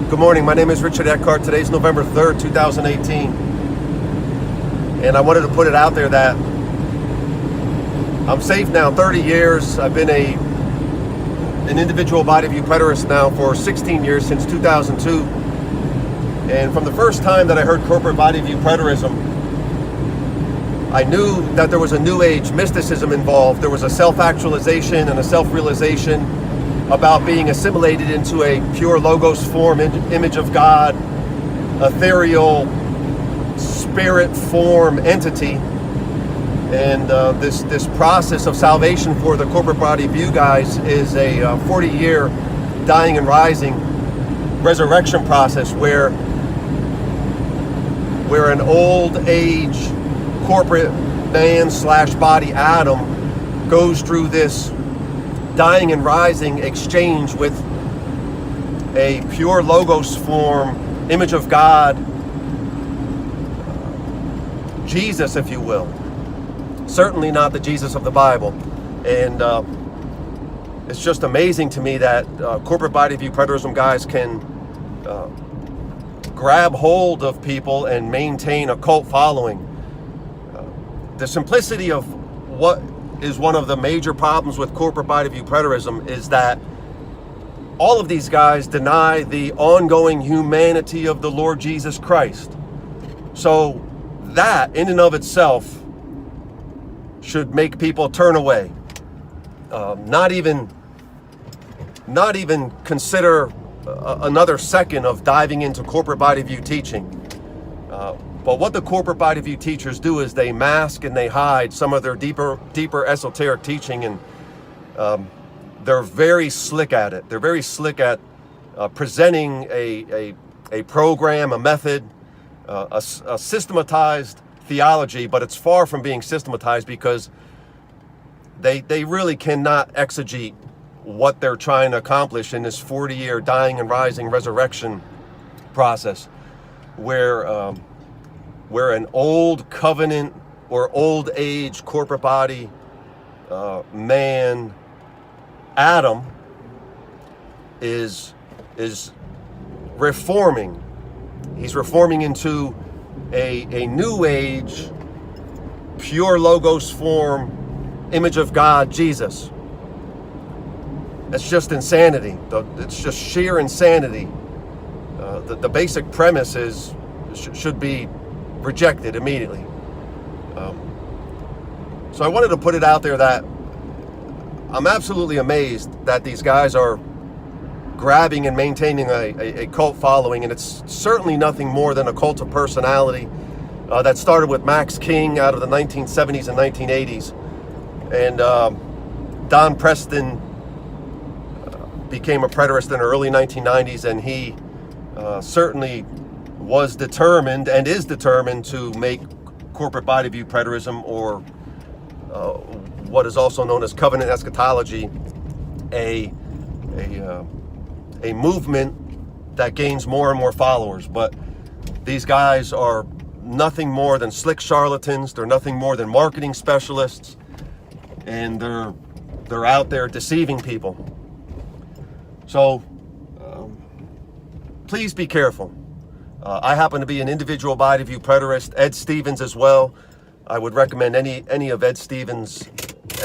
Good morning, my name is Richard Eckhart. Today's November 3rd, 2018. And I wanted to put it out there that I'm saved now 30 years. I've been an individual body view preterist now for 16 years, since 2002. And from the first time that I heard corporate body view preterism, I knew that there was a new age mysticism involved. There was a self-actualization and a self-realization about being assimilated into a pure logos form, image of God, ethereal spirit form entity. And this process of salvation for the corporate body view guys is a 40-year dying and rising resurrection process where an old age corporate man / body Adam goes through this dying and rising exchange with a pure logos form, image of God, Jesus, if you will. Certainly not the Jesus of the Bible. And it's just amazing to me that corporate body view preterism guys can grab hold of people and maintain a cult following. The simplicity of what is one of the major problems with corporate body view preterism is that all of these guys deny the ongoing humanity of the Lord Jesus Christ. So that in and of itself should make people turn away. Not even consider another second of diving into corporate body view teaching. But what the corporate body view teachers do is they mask and they hide some of their deeper esoteric teaching, and they're very slick at it. They're very slick at presenting a program, a method, a systematized theology, but it's far from being systematized because they really cannot exegete what they're trying to accomplish in this 40-year dying and rising resurrection process, where an old covenant or old age corporate body man, Adam, is reforming. He's reforming into a new age, pure logos form, image of God, Jesus. That's just insanity. It's just sheer insanity. The basic premise should be rejected immediately. So I wanted to put it out there that I'm absolutely amazed that these guys are grabbing and maintaining a cult following, and it's certainly nothing more than a cult of personality that started with Max King out of the 1970s and 1980s. And Don Preston became a preterist in the early 1990s, and he certainly was determined and is determined to make corporate body view preterism, or what is also known as covenant eschatology, a movement that gains more and more followers. But these guys are nothing more than slick charlatans. They're nothing more than marketing specialists, and they're out there deceiving people. So please be careful. I happen to be an individual body view preterist. Ed Stevens as well. I would recommend any of Ed Stevens,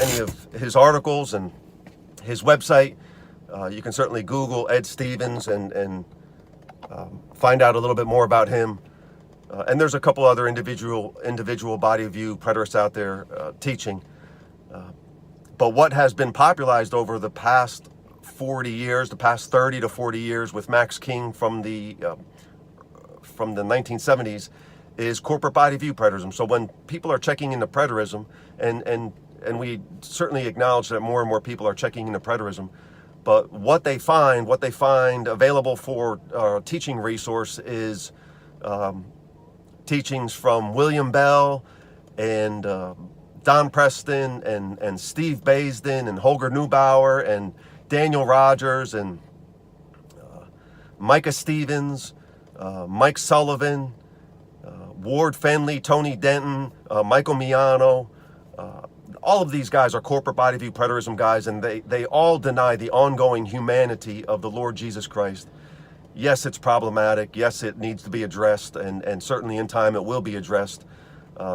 any of his articles and his website. You can certainly Google Ed Stevens and find out a little bit more about him. And there's a couple other individual body view preterists out there teaching. But what has been popularized over the past 40 years, the past 30 to 40 years with Max King from the 1970s, is corporate body view preterism. So when people are checking into preterism, and we certainly acknowledge that more and more people are checking into preterism, but what they find available for teaching resource is teachings from William Bell and Don Preston and Steve Baisden and Holger Neubauer and Daniel Rogers and Micah Stevens, Mike Sullivan, Ward Fenley, Tony Denton, Michael Miano. All of these guys are corporate body view preterism guys, and they all deny the ongoing humanity of the Lord Jesus Christ. Yes, it's problematic. Yes, it needs to be addressed, and certainly in time it will be addressed.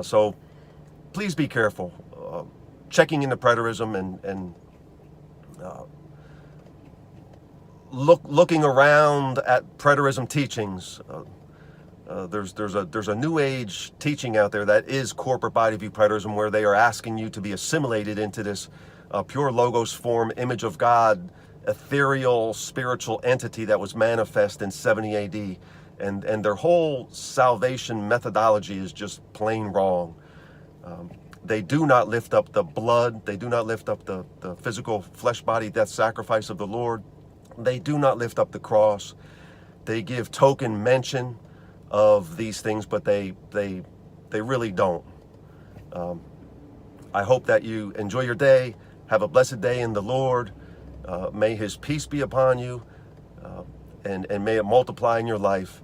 So please be careful. Checking into preterism and looking around at preterism teachings. There's a new age teaching out there that is corporate body view preterism, where they are asking you to be assimilated into this pure logos form, image of God, ethereal spiritual entity that was manifest in 70 AD, and their whole salvation methodology is just plain wrong. They do not lift up the blood. They do not lift up the physical flesh body death sacrifice of the Lord. They do not lift up the cross. They give token mention of these things, but they really don't. I hope that you enjoy your day. Have a blessed day in the Lord. May His peace be upon you, and may it multiply in your life.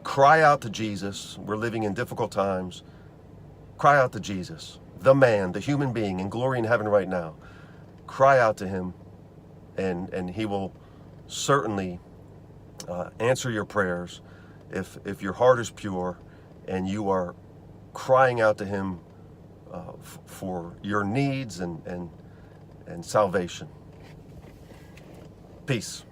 Cry out to Jesus. We're living in difficult times. Cry out to Jesus, the man, the human being in glory in heaven right now. Cry out to Him, and He will certainly answer your prayers if your heart is pure and you are crying out to Him for your needs and salvation. Peace.